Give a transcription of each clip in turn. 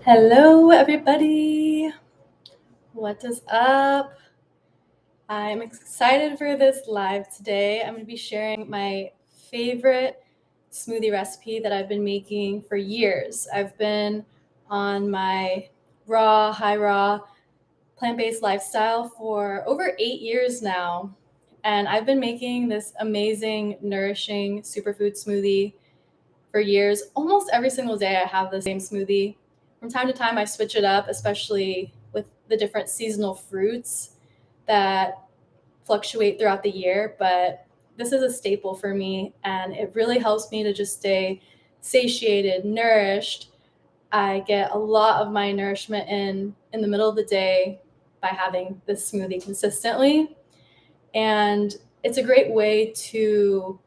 Hello, everybody. What is up? I'm excited for this live today. I'm going to be sharing my favorite smoothie recipe that I've been making for years. I've been on my high raw, plant-based lifestyle for over 8 years now. And I've been making this amazing, nourishing superfood smoothie for years. Almost every single day I have the same smoothie. From time to time I switch it up, especially with the different seasonal fruits that fluctuate throughout the year, but this is a staple for me and it really helps me to just stay satiated, nourished. I get a lot of my nourishment in the middle of the day by having this smoothie consistently. And it's a great way to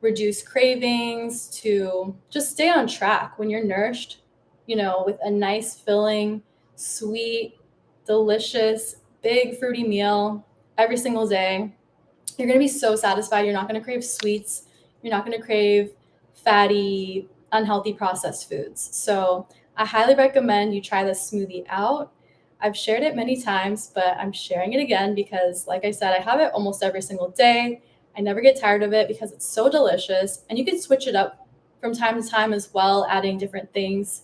reduce cravings, to just stay on track when you're nourished, with a nice, filling, sweet, delicious, big fruity meal every single day. You're going to be so satisfied. You're not going to crave sweets. You're not going to crave fatty, unhealthy processed foods. So I highly recommend you try this smoothie out. I've shared it many times, but I'm sharing it again because, like I said, I have it almost every single day. I never get tired of it because it's so delicious. And you can switch it up from time to time as well, adding different things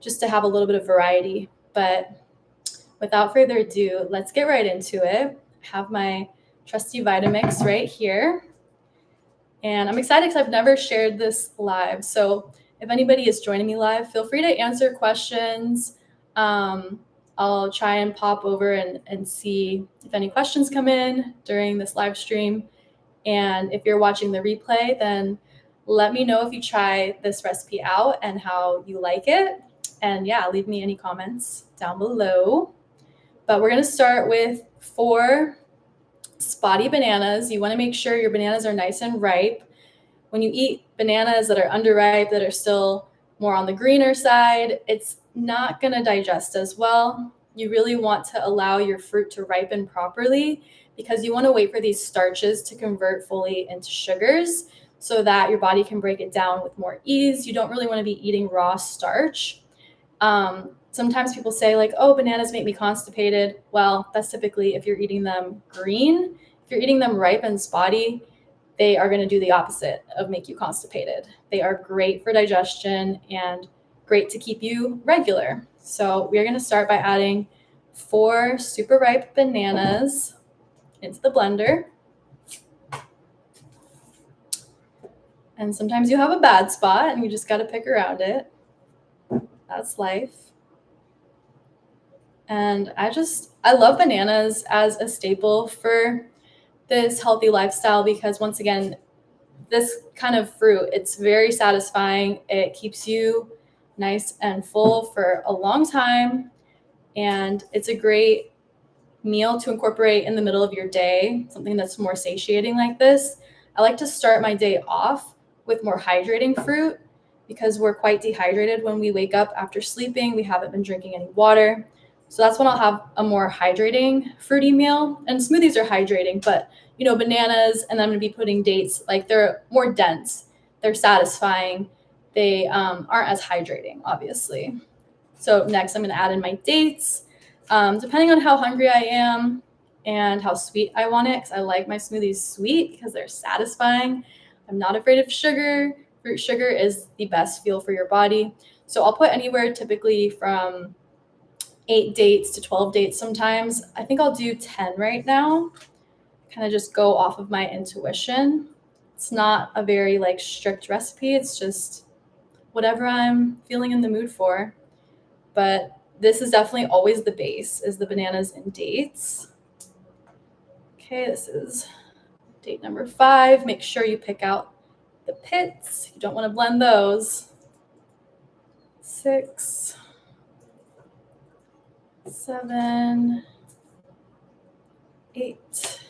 just to have a little bit of variety. But without further ado, let's get right into it. I have my trusty Vitamix right here. And I'm excited because I've never shared this live. So if anybody is joining me live, feel free to answer questions. I'll try and pop over and see if any questions come in during this live stream. And if you're watching the replay, then let me know if you try this recipe out and how you like it. And yeah, leave me any comments down below. But we're going to start with 4 spotty bananas. You want to make sure your bananas are nice and ripe. When you eat bananas that are underripe, that are still more on the greener side, it's not going to digest as well. You really want to allow your fruit to ripen properly because you want to wait for these starches to convert fully into sugars so that your body can break it down with more ease. You don't really want to be eating raw starch. Sometimes people say like, oh, bananas make me constipated. Well, that's typically if you're eating them green. If you're eating them ripe and spotty, they are going to do the opposite of make you constipated. They are great for digestion and great to keep you regular. So we're going to start by adding 4 super ripe bananas into the blender. And sometimes you have a bad spot and you just got to pick around it. That's life. And I love bananas as a staple for this healthy lifestyle because once again, this kind of fruit, it's very satisfying. It keeps you nice and full for a long time. And it's a great meal to incorporate in the middle of your day, something that's more satiating like this. I like to start my day off with more hydrating fruit because we're quite dehydrated when we wake up after sleeping. We haven't been drinking any water. So that's when I'll have a more hydrating fruity meal. And smoothies are hydrating, but bananas, and I'm going to be putting dates, like they're more dense, they're satisfying, they aren't as hydrating, obviously. So next I'm going to add in my dates, depending on how hungry I am and how sweet I want it, because I like my smoothies sweet because they're satisfying. I'm not afraid of sugar. Fruit sugar is the best fuel for your body. So I'll put anywhere typically from 8 dates to 12 dates sometimes. I think I'll do 10 right now. Kind of just go off of my intuition. It's not a very strict recipe. It's just whatever I'm feeling in the mood for. But this is definitely always the base, is the bananas and dates. Okay, this is date number 5. Make sure you pick out the pits. You don't want to blend those. 6, 7, 8,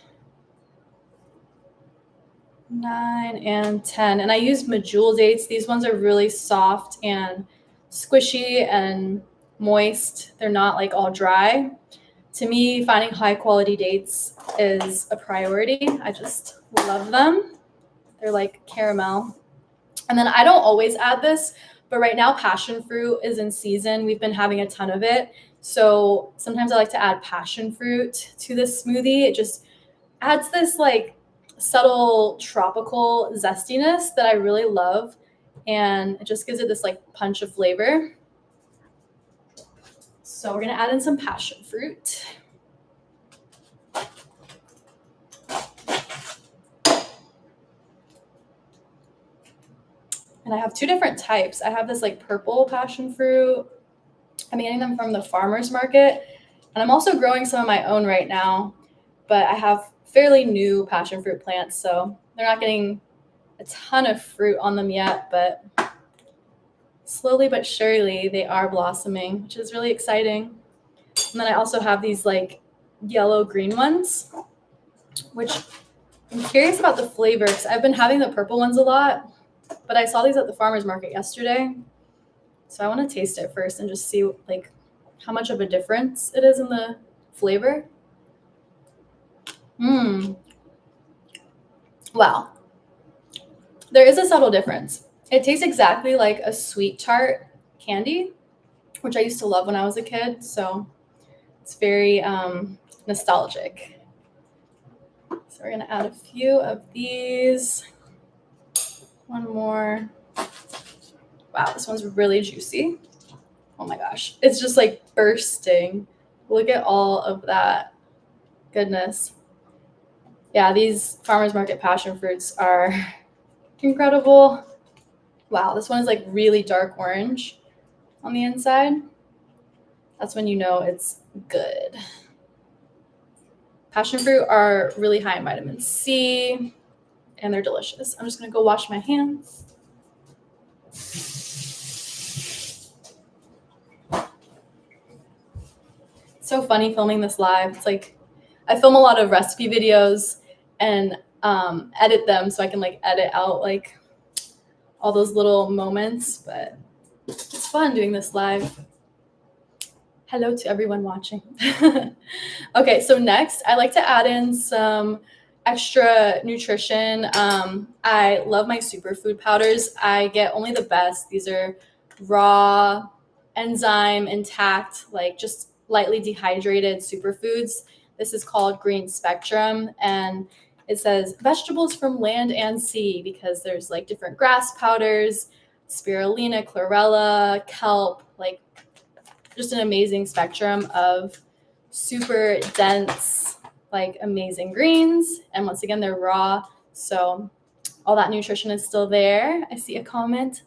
9, and 10. And I use medjool dates. These ones are really soft and squishy and moist. They're not all dry. To me, finding high quality dates is a priority. I just love them. They're like caramel. And then I don't always add this, But right now, passion fruit is in season. We've been having a ton of it. So sometimes I like to add passion fruit to this smoothie. It just adds this like subtle tropical zestiness that I really love. And it just gives it this like punch of flavor. So we're going to add in some passion fruit. And I have two different types. I have this like purple passion fruit. I'm getting them from the farmer's market. And I'm also growing some of my own right now. But I have fairly new passion fruit plants, so they're not getting a ton of fruit on them yet, but slowly but surely they are blossoming, which is really exciting. And then I also have these like yellow-green ones, which I'm curious about the flavor because I've been having the purple ones a lot, but I saw these at the farmer's market yesterday. So I want to taste it first and just see like how much of a difference it is in the flavor. Wow. There is a subtle difference. It tastes exactly like a sweet tart candy, which I used to love when I was a kid. So it's very nostalgic. So we're going to add a few of these. One more. Wow, this one's really juicy. Oh my gosh. It's just like bursting. Look at all of that goodness. Yeah, these farmers market passion fruits are incredible. Wow, this one is like really dark orange on the inside. That's when you know it's good. Passion fruit are really high in vitamin C, and they're delicious. I'm just gonna go wash my hands. It's so funny filming this live. It's like I film a lot of recipe videos and edit them so I can like edit out like all those little moments, but it's fun doing this live. Hello to everyone watching. Okay, so next I like to add in some extra nutrition. I love my superfood powders. I get only the best. These are raw, enzyme intact, like just lightly dehydrated superfoods. This is called Green Spectrum, and it says vegetables from land and sea because there's like different grass powders, spirulina, chlorella, kelp, like just an amazing spectrum of super dense, like amazing greens. And once again, they're raw. So all that nutrition is still there. I see a comment.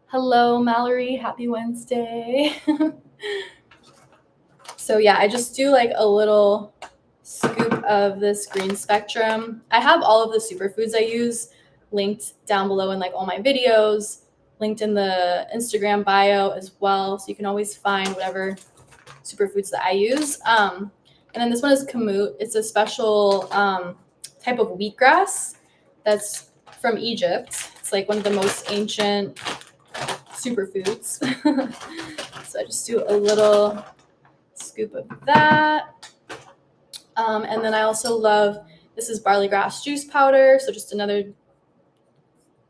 Hello, Mallory. Happy Wednesday. So yeah, I just do like a little scoop of this green spectrum. I have all of the superfoods I use linked down below in like all my videos, linked in the Instagram bio as well. So you can always find whatever superfoods that I use. And then this one is kamut. It's a special type of wheatgrass that's from Egypt. It's like one of the most ancient superfoods. So I just do a little scoop of that. And then I also love, this is barley grass juice powder. So just another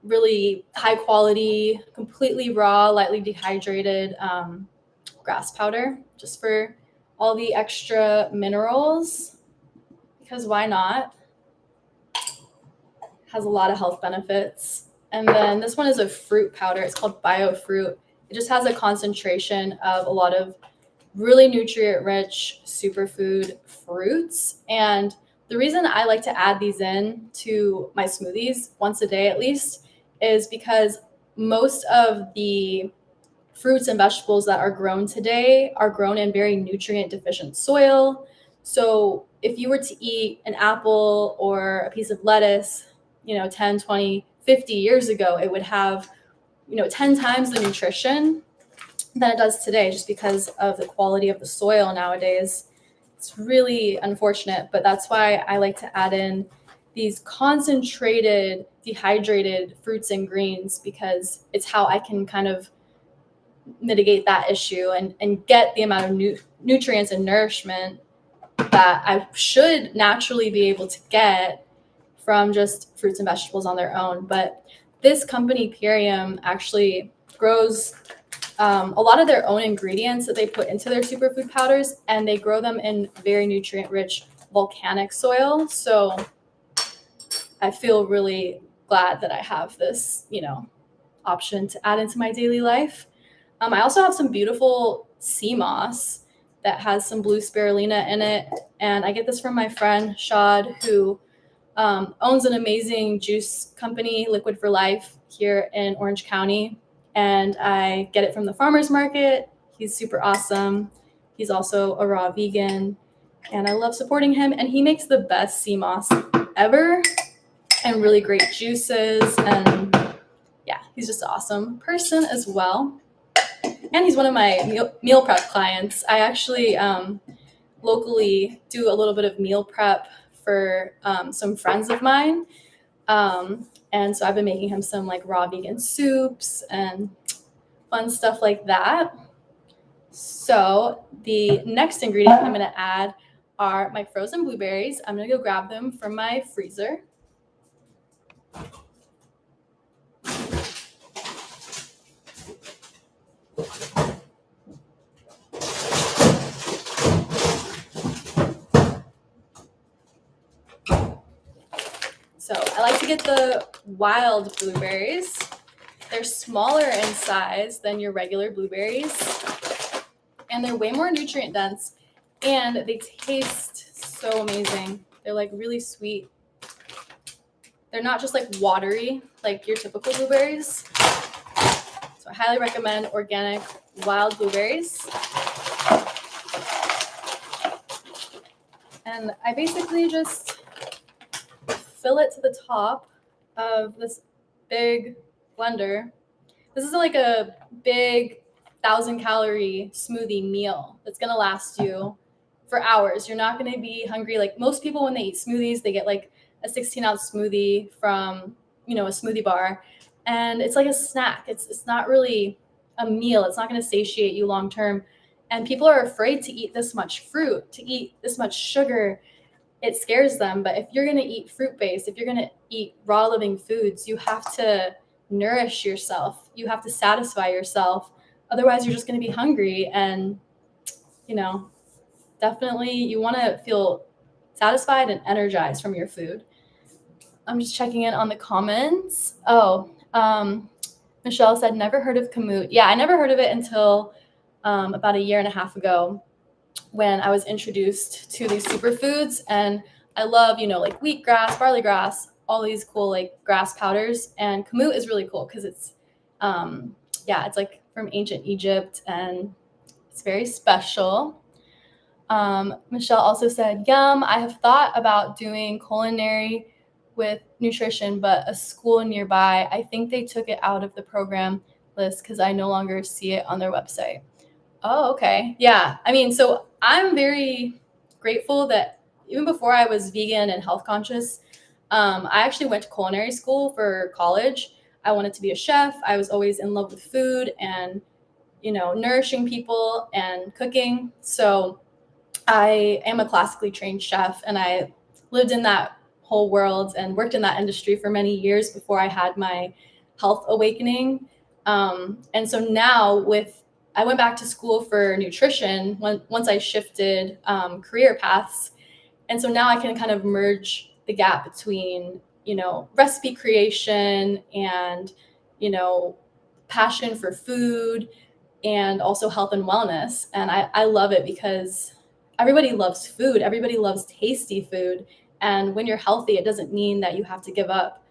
really high quality, completely raw, lightly dehydrated grass powder, just for all the extra minerals, because why not? Has a lot of health benefits. And then this one is a fruit powder. It's called BioFruit. It just has a concentration of a lot of really nutrient-rich superfood fruits. And the reason I like to add these in to my smoothies once a day at least is because most of the fruits and vegetables that are grown today are grown in very nutrient deficient soil. So if you were to eat an apple or a piece of lettuce, 10, 20, 50 years ago, it would have, 10 times the nutrition than it does today, just because of the quality of the soil nowadays. It's really unfortunate, but that's why I like to add in these concentrated, dehydrated fruits and greens, because it's how I can kind of mitigate that issue and get the amount of nutrients and nourishment that I should naturally be able to get from just fruits and vegetables on their own. But this company, Purium, actually grows a lot of their own ingredients that they put into their superfood powders, and they grow them in very nutrient-rich volcanic soil. So I feel really glad that I have this, option to add into my daily life. I also have some beautiful sea moss that has some blue spirulina in it, and I get this from my friend Shad, who owns an amazing juice company, Liquid for Life, here in Orange County. And I get it from the farmer's market. He's super awesome. He's also a raw vegan, and I love supporting him. And he makes the best sea moss ever and really great juices. And yeah, he's just an awesome person as well. And he's one of my meal prep clients. I actually locally do a little bit of meal prep for some friends of mine. And so I've been making him some like raw vegan soups and fun stuff like that. So the next ingredient I'm going to add are my frozen blueberries. I'm going to go grab them from my freezer. So I like to get the wild blueberries. They're smaller in size than your regular blueberries, and they're way more nutrient dense, and they taste so amazing. They're like really sweet. They're not just like watery like your typical blueberries. So I highly recommend organic wild blueberries. And I basically just fill it to the top of this big blender. This is like a big 1,000-calorie smoothie meal that's going to last you for hours. You're not going to be hungry. Like most people, when they eat smoothies, they get like a 16-ounce smoothie from, a smoothie bar. And it's like a snack. It's not really a meal. It's not going to satiate you long term. And people are afraid to eat this much fruit, to eat this much sugar. It scares them. But if you're going to eat fruit-based, if you're going to eat raw living foods, you have to nourish yourself. You have to satisfy yourself. Otherwise, you're just going to be hungry. And, definitely you want to feel satisfied and energized from your food. I'm just checking in on the comments. Michelle said, never heard of kamut. Yeah, I never heard of it until about 1.5 years ago when I was introduced to these superfoods. And I love, like wheatgrass, barley grass, all these cool like grass powders. And kamut is really cool because it's, it's like from ancient Egypt and it's very special. Michelle also said, yum, I have thought about doing culinary with nutrition, but a school nearby, I think they took it out of the program list because I no longer see it on their website. Oh, okay. Yeah. I mean, so I'm very grateful that even before I was vegan and health conscious, I actually went to culinary school for college. I wanted to be a chef. I was always in love with food and, nourishing people and cooking. So I am a classically trained chef, and I lived in that whole world and worked in that industry for many years before I had my health awakening. And so now I went back to school for nutrition once I shifted career paths. And so now I can kind of merge the gap between, recipe creation and, passion for food and also health and wellness. And I love it because everybody loves food. Everybody loves tasty food. And when you're healthy, it doesn't mean that you have to give up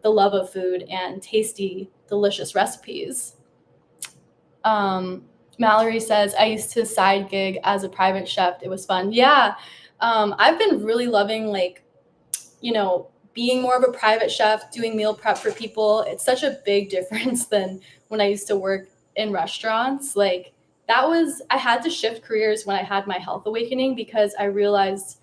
the love of food and tasty, delicious recipes. Mallory says, I used to side gig as a private chef. It was fun. Yeah. I've been really loving being more of a private chef, doing meal prep for people. It's such a big difference than when I used to work in restaurants. I had to shift careers when I had my health awakening because I realized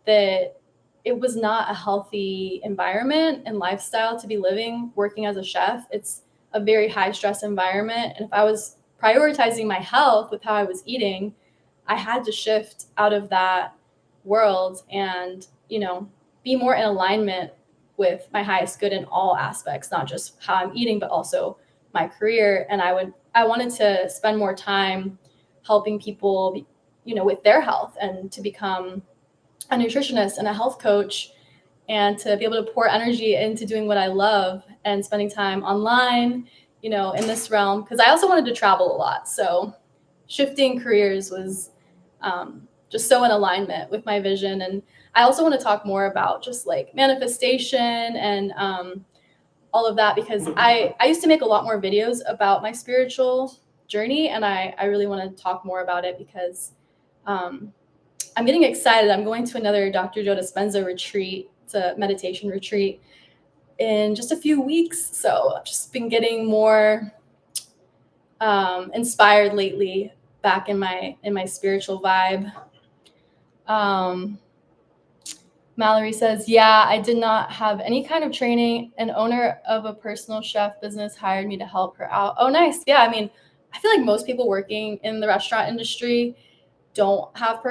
that it was not a healthy environment and lifestyle to be living, working as a chef. It's a very high stress environment. And if I was prioritizing my health with how I was eating, I had to shift out of that world and, be more in alignment with my highest good in all aspects, not just how I'm eating, but also my career, and I wanted to spend more time helping people, with their health, and to become a nutritionist and a health coach, and to be able to pour energy into doing what I love and spending time online, in this realm. Because I also wanted to travel a lot. So shifting careers was just so in alignment with my vision. And I also want to talk more about just like manifestation and all of that, because I used to make a lot more videos about my spiritual journey, and I really want to talk more about it because I'm getting excited. I'm going to another Dr. Joe Dispenza retreat. It's a meditation retreat in just a few weeks. So I've just been getting more inspired lately, back in my spiritual vibe. Mallory says, yeah, I did not have any kind of training. An owner of a personal chef business hired me to help her out. Oh, nice. Yeah, I mean, I feel like most people working in the restaurant industry don't have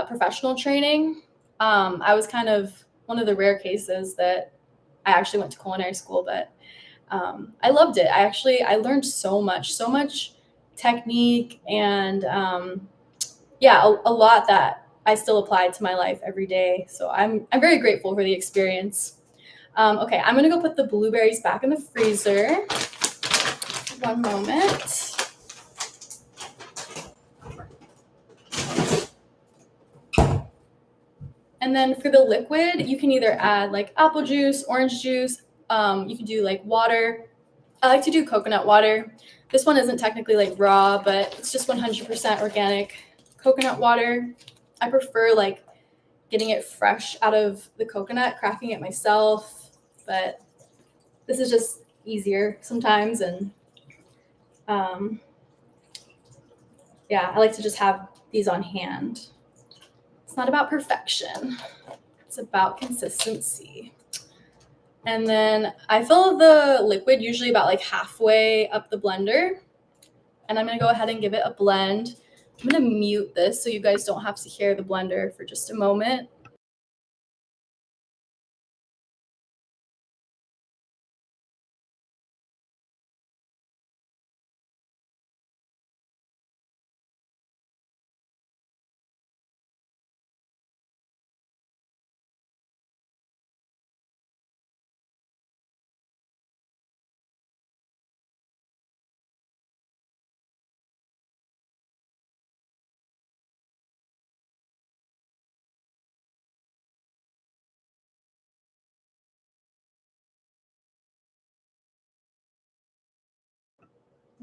professional training. I was kind of one of the rare cases that I actually went to culinary school, but I loved it. I learned so much technique, and a lot that I still apply to my life every day. So I'm very grateful for the experience. Okay, I'm gonna go put the blueberries back in the freezer. One moment. And then for the liquid, you can either add like apple juice, orange juice. You can do like water. I like to do coconut water. This one isn't technically like raw, but it's just 100% organic coconut water. I prefer like getting it fresh out of the coconut, cracking it myself, but this is just easier sometimes. And I like to just have these on hand. It's not about perfection. It's about consistency. And then I fill the liquid usually about like halfway up the blender. And I'm going to go ahead and give it a blend. I'm going to mute this so you guys don't have to hear the blender for just a moment.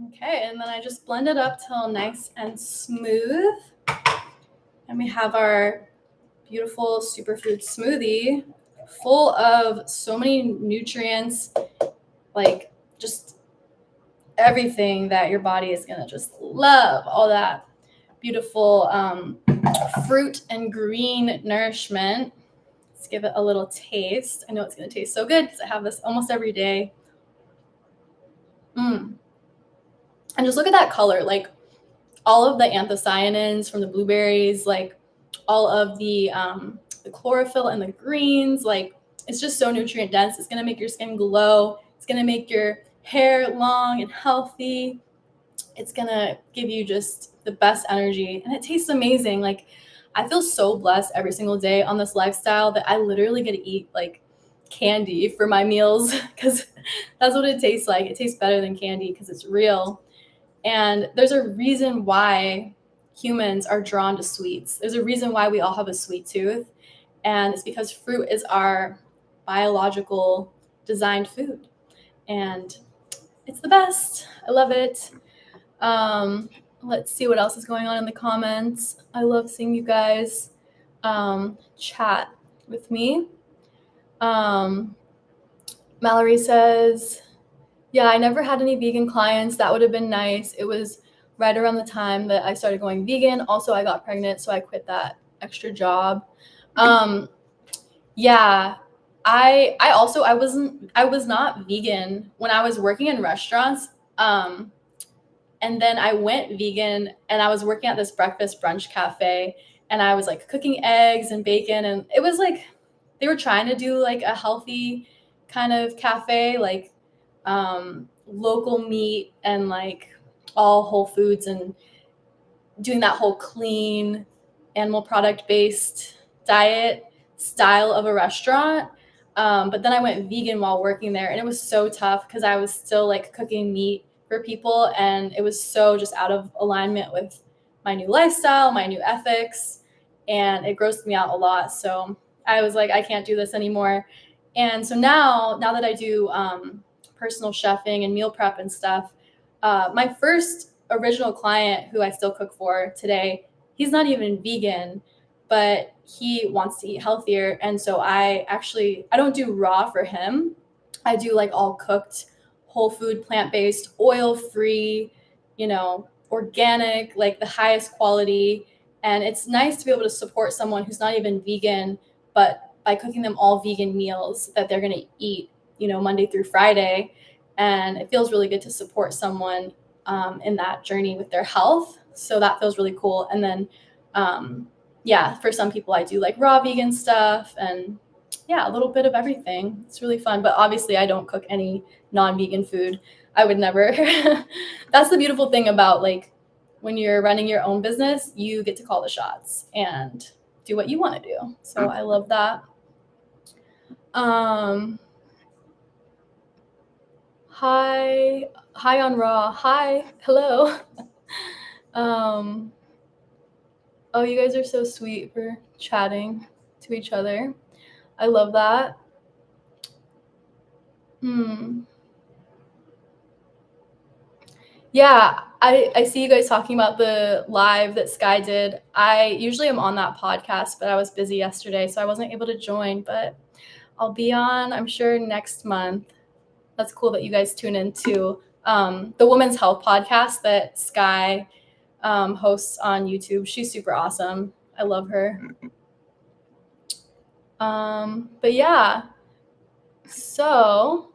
Okay, and then I just blend it up till nice and smooth. And we have our beautiful superfood smoothie full of so many nutrients, like just everything that your body is gonna just love, all that beautiful fruit and green nourishment. Let's give it a little taste. I know it's gonna taste so good because I have this almost every day. And just look at that color, like all of the anthocyanins from the blueberries, like all of the chlorophyll and the greens, like it's just so nutrient dense. It's gonna make your skin glow. It's gonna make your hair long and healthy. It's gonna give you just the best energy, and it tastes amazing. Like I feel so blessed every single day on this lifestyle that I literally get to eat like candy for my meals, because that's what it tastes like. It tastes better than candy because it's real. And there's a reason why humans are drawn to sweets. There's a reason why we all have a sweet tooth. And it's because fruit is our biological designed food. And it's the best. I love it. Let's see what else is going on in the comments. I love seeing you guys chat with me. Mallory says, yeah, I never had any vegan clients. That would have been nice. It was right around the time that I started going vegan. Also, I got pregnant, so I quit that extra job. Yeah, I was not vegan when I was working in restaurants. And then I went vegan, and I was working at this breakfast brunch cafe, and I was like cooking eggs and bacon, and it was like they were trying to do like a healthy kind of cafe, like local meat and like all whole foods and doing that whole clean animal product based diet style of a restaurant. But then I went vegan while working there, and it was so tough because I was still like cooking meat for people, and it was so just out of alignment with my new lifestyle, my new ethics, and it grossed me out a lot. So I was like, I can't do this anymore. And so now that I do personal chefing and meal prep and stuff, my first original client who I still cook for today, he's not even vegan, but he wants to eat healthier. And so I don't do raw for him. I do like all cooked, whole food, plant-based, oil-free, organic, like the highest quality. And it's nice to be able to support someone who's not even vegan, but by cooking them all vegan meals that they're going to eat, Monday through Friday. And it feels really good to support someone in that journey with their health. So that feels really cool. And then, for some people, I do like raw vegan stuff and a little bit of everything. It's really fun. But obviously, I don't cook any non-vegan food. I would never. That's the beautiful thing about like when you're running your own business, you get to call the shots and do what you want to do. So I love that. Hi on Raw. Hi. Hello. Oh, you guys are so sweet for chatting to each other. I love that. Yeah, I see you guys talking about the live that Sky did. I usually am on that podcast, but I was busy yesterday, so I wasn't able to join, but I'll be on, I'm sure, next month. That's cool that you guys tune into the Women's Health podcast that Sky hosts on YouTube. She's super awesome. I love her. But yeah, so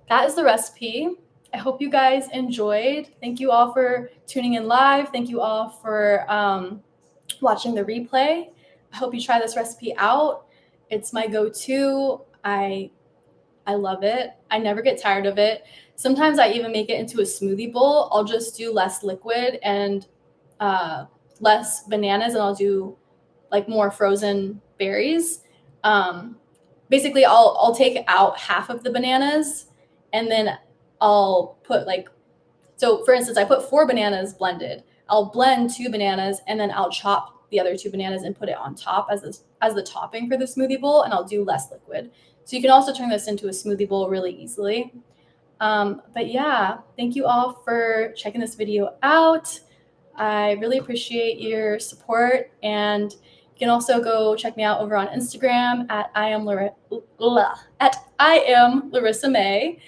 that is the recipe. I hope you guys enjoyed. Thank you all for tuning in live. Thank you all for watching the replay. I hope you try this recipe out. It's my go-to. I love it. I never get tired of it. Sometimes I even make it into a smoothie bowl. I'll just do less liquid and less bananas, and I'll do like more frozen berries. Basically, I'll take out half of the bananas, and then I'll put so for instance, I put 4 bananas blended. I'll blend 2 bananas, and then I'll chop the other 2 bananas and put it on top as the topping for the smoothie bowl, and I'll do less liquid. So you can also turn this into a smoothie bowl really easily. But yeah, thank you all for checking this video out. I really appreciate your support, and you can also go check me out over on Instagram at I am Larissa May.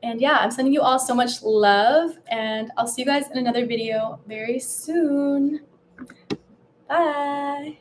And yeah, I'm sending you all so much love, and I'll see you guys in another video very soon. Bye.